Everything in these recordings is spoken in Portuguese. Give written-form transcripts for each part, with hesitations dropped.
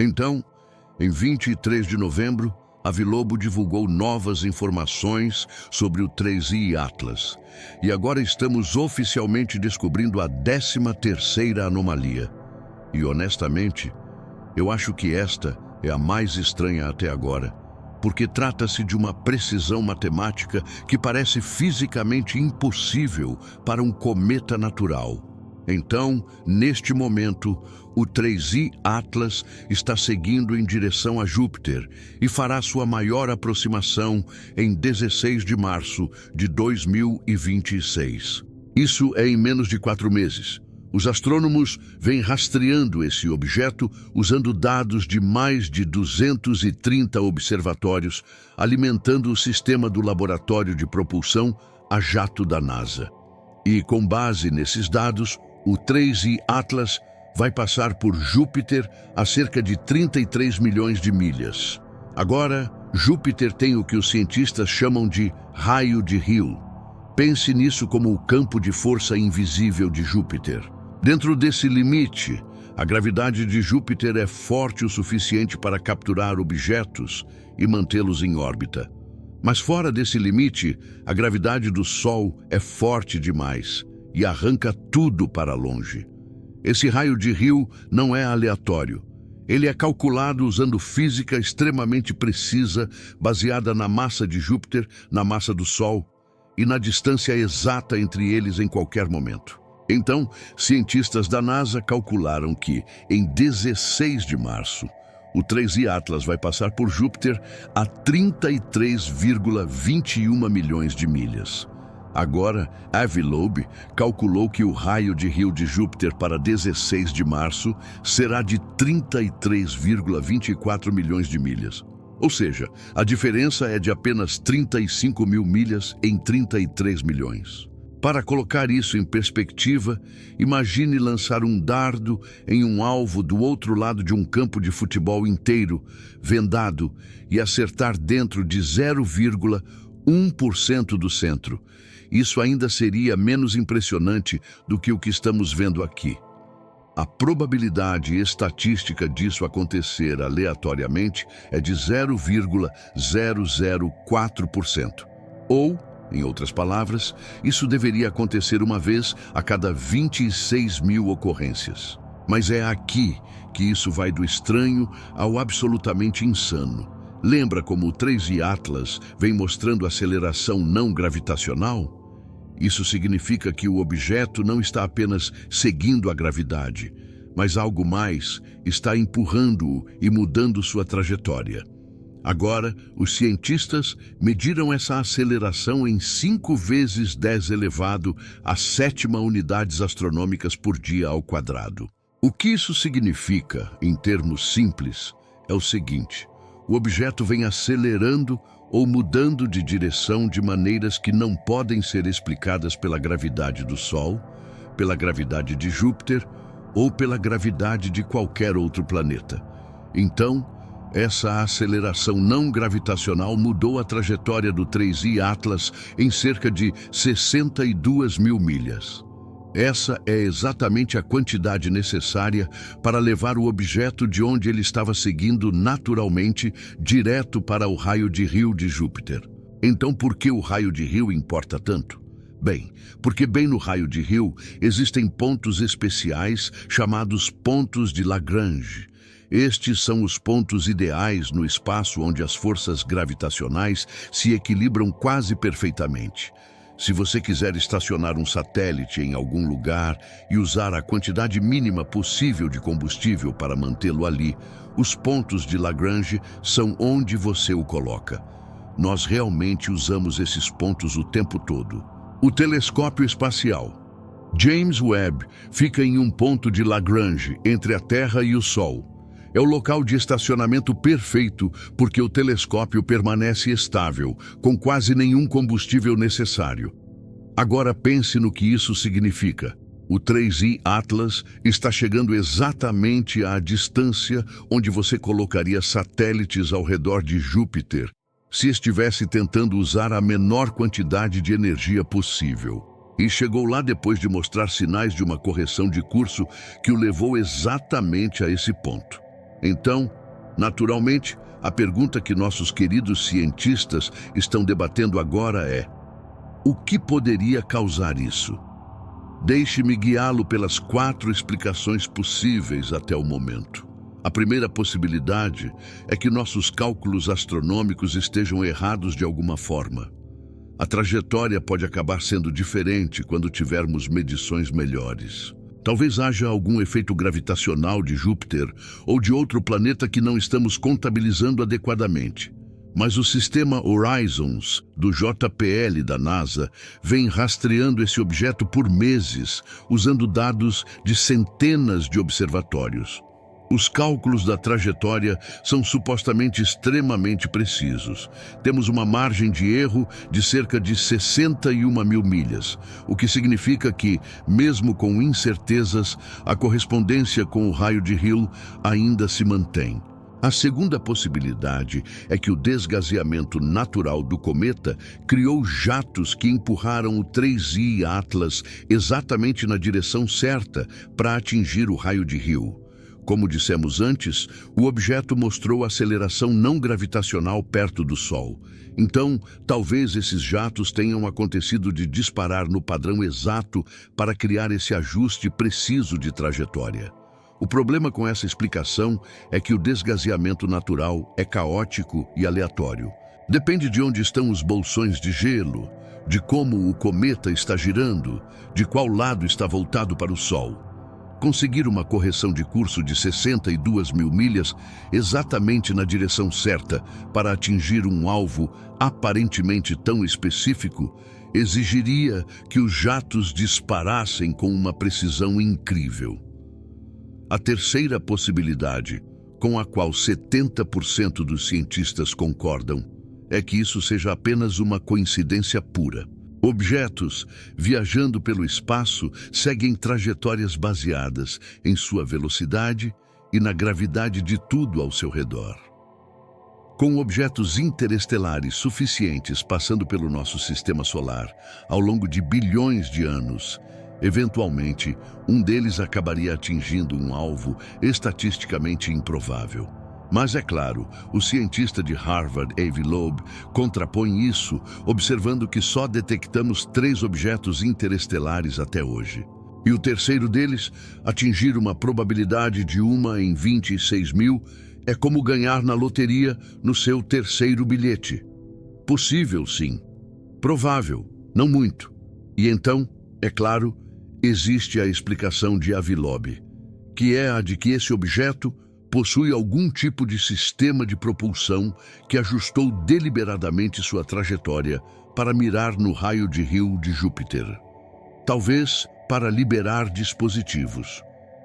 Então, em 23 de novembro, a Vilobo divulgou novas informações sobre o 3i Atlas. E agora estamos oficialmente descobrindo a 13ª anomalia. E honestamente, eu acho que esta é a mais estranha até agora, porque trata-se de uma precisão matemática que parece fisicamente impossível para um cometa natural. Então, neste momento, o 3i Atlas está seguindo em direção a Júpiter e fará sua maior aproximação em 16 de março de 2026. Isso é em menos de 4 meses. Os astrônomos vêm rastreando esse objeto usando dados de mais de 230 observatórios, alimentando o sistema do Laboratório de Propulsão a Jato da NASA. E, com base nesses dados, o 3i Atlas vai passar por Júpiter a cerca de 33 milhões de milhas. Agora, Júpiter tem o que os cientistas chamam de raio de Hill. Pense nisso como o campo de força invisível de Júpiter. Dentro desse limite, a gravidade de Júpiter é forte o suficiente para capturar objetos e mantê-los em órbita. Mas fora desse limite, a gravidade do Sol é forte demais e arranca tudo para longe. Esse raio de Hill não é aleatório. Ele é calculado usando física extremamente precisa, baseada na massa de Júpiter, na massa do Sol e na distância exata entre eles em qualquer momento. Então, cientistas da NASA calcularam que, em 16 de março, o 3i Atlas vai passar por Júpiter a 33,21 milhões de milhas. Agora, a Vilobo calculou que o raio de Hill de Júpiter para 16 de março será de 33,24 milhões de milhas. Ou seja, a diferença é de apenas 35 mil milhas em 33 milhões. Para colocar isso em perspectiva, imagine lançar um dardo em um alvo do outro lado de um campo de futebol inteiro, vendado, e acertar dentro de 0,1% do centro. Isso ainda seria menos impressionante do que o que estamos vendo aqui. A probabilidade estatística disso acontecer aleatoriamente é de 0,004%. Ou, em outras palavras, isso deveria acontecer uma vez a cada 26 mil ocorrências. Mas é aqui que isso vai do estranho ao absolutamente insano. Lembra como o 3i Atlas vem mostrando aceleração não gravitacional? Isso significa que o objeto não está apenas seguindo a gravidade, mas algo mais está empurrando-o e mudando sua trajetória. Agora, os cientistas mediram essa aceleração em 5 vezes 10 elevado a 7ª unidades astronômicas por dia ao quadrado. O que isso significa, em termos simples, é o seguinte: o objeto vem acelerando ou mudando de direção de maneiras que não podem ser explicadas pela gravidade do Sol, pela gravidade de Júpiter ou pela gravidade de qualquer outro planeta. Então, essa aceleração não gravitacional mudou a trajetória do 3i Atlas em cerca de 62 mil milhas. Essa é exatamente a quantidade necessária para levar o objeto de onde ele estava seguindo naturalmente direto para o raio de Hill de Júpiter. Então, por que o raio de Hill importa tanto? Bem, porque bem no raio de Hill existem pontos especiais chamados pontos de Lagrange. Estes são os pontos ideais no espaço onde as forças gravitacionais se equilibram quase perfeitamente. Se você quiser estacionar um satélite em algum lugar e usar a quantidade mínima possível de combustível para mantê-lo ali, os pontos de Lagrange são onde você o coloca. Nós realmente usamos esses pontos o tempo todo. O telescópio espacial James Webb fica em um ponto de Lagrange entre a Terra e o Sol. É o local de estacionamento perfeito porque o telescópio permanece estável, com quase nenhum combustível necessário. Agora pense no que isso significa. O 3i Atlas está chegando exatamente à distância onde você colocaria satélites ao redor de Júpiter, se estivesse tentando usar a menor quantidade de energia possível. E chegou lá depois de mostrar sinais de uma correção de curso que o levou exatamente a esse ponto. Então, naturalmente, a pergunta que nossos queridos cientistas estão debatendo agora é: o que poderia causar isso? Deixe-me guiá-lo pelas 4 explicações possíveis até o momento. A primeira possibilidade é que nossos cálculos astronômicos estejam errados de alguma forma. A trajetória pode acabar sendo diferente quando tivermos medições melhores. Talvez haja algum efeito gravitacional de Júpiter ou de outro planeta que não estamos contabilizando adequadamente. Mas o sistema Horizons, do JPL da NASA, vem rastreando esse objeto por meses, usando dados de centenas de observatórios. Os cálculos da trajetória são supostamente extremamente precisos. Temos uma margem de erro de cerca de 61 mil milhas, o que significa que, mesmo com incertezas, a correspondência com o raio de Hill ainda se mantém. A segunda possibilidade é que o desgazeamento natural do cometa criou jatos que empurraram o 3I Atlas exatamente na direção certa para atingir o raio de Hill. Como dissemos antes, o objeto mostrou aceleração não gravitacional perto do Sol. Então, talvez esses jatos tenham acontecido de disparar no padrão exato para criar esse ajuste preciso de trajetória. O problema com essa explicação é que o desgazeamento natural é caótico e aleatório. Depende de onde estão os bolsões de gelo, de como o cometa está girando, de qual lado está voltado para o Sol. Conseguir uma correção de curso de 62 mil milhas exatamente na direção certa para atingir um alvo aparentemente tão específico exigiria que os jatos disparassem com uma precisão incrível. A terceira possibilidade, com a qual 70% dos cientistas concordam, é que isso seja apenas uma coincidência pura. Objetos, viajando pelo espaço, seguem trajetórias baseadas em sua velocidade e na gravidade de tudo ao seu redor. Com objetos interestelares suficientes passando pelo nosso sistema solar ao longo de bilhões de anos, eventualmente, um deles acabaria atingindo um alvo estatisticamente improvável. Mas é claro, o cientista de Harvard, Avi Loeb, contrapõe isso, observando que só detectamos 3 objetos interestelares até hoje. E o terceiro deles, atingir uma probabilidade de 1 em 26 mil, é como ganhar na loteria no seu terceiro bilhete. Possível, sim. Provável, não muito. E então, é claro, existe a explicação de Avi Loeb, que é a de que esse objeto possui algum tipo de sistema de propulsão que ajustou deliberadamente sua trajetória para mirar no raio de Hill de Júpiter. Talvez para liberar dispositivos.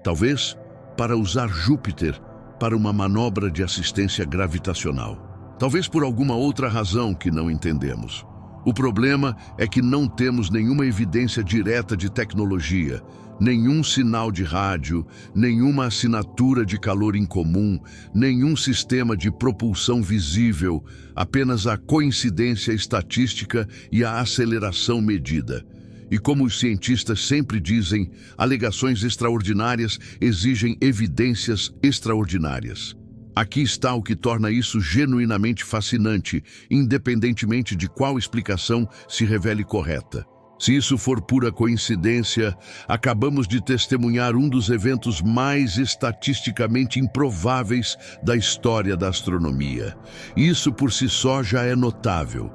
Talvez para usar Júpiter para uma manobra de assistência gravitacional. Talvez por alguma outra razão que não entendemos. O problema é que não temos nenhuma evidência direta de tecnologia, nenhum sinal de rádio, nenhuma assinatura de calor incomum, nenhum sistema de propulsão visível, apenas a coincidência estatística e a aceleração medida. E como os cientistas sempre dizem, alegações extraordinárias exigem evidências extraordinárias. Aqui está o que torna isso genuinamente fascinante, independentemente de qual explicação se revele correta. Se isso for pura coincidência, acabamos de testemunhar um dos eventos mais estatisticamente improváveis da história da astronomia. Isso por si só já é notável.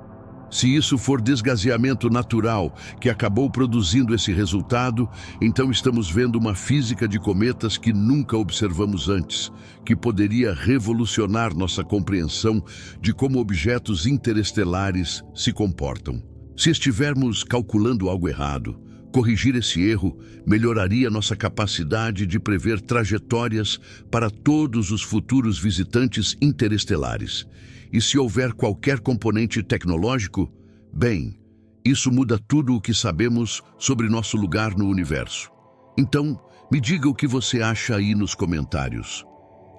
Se isso for desgazeamento natural que acabou produzindo esse resultado, então estamos vendo uma física de cometas que nunca observamos antes, que poderia revolucionar nossa compreensão de como objetos interestelares se comportam. Se estivermos calculando algo errado, corrigir esse erro melhoraria nossa capacidade de prever trajetórias para todos os futuros visitantes interestelares. E se houver qualquer componente tecnológico, bem, isso muda tudo o que sabemos sobre nosso lugar no universo. Então, me diga o que você acha aí nos comentários.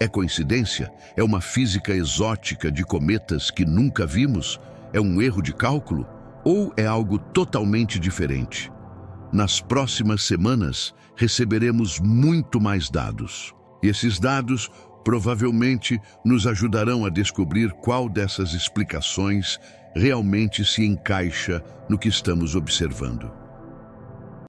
É coincidência? É uma física exótica de cometas que nunca vimos? É um erro de cálculo? Ou é algo totalmente diferente? Nas próximas semanas, receberemos muito mais dados. E esses dados provavelmente nos ajudarão a descobrir qual dessas explicações realmente se encaixa no que estamos observando.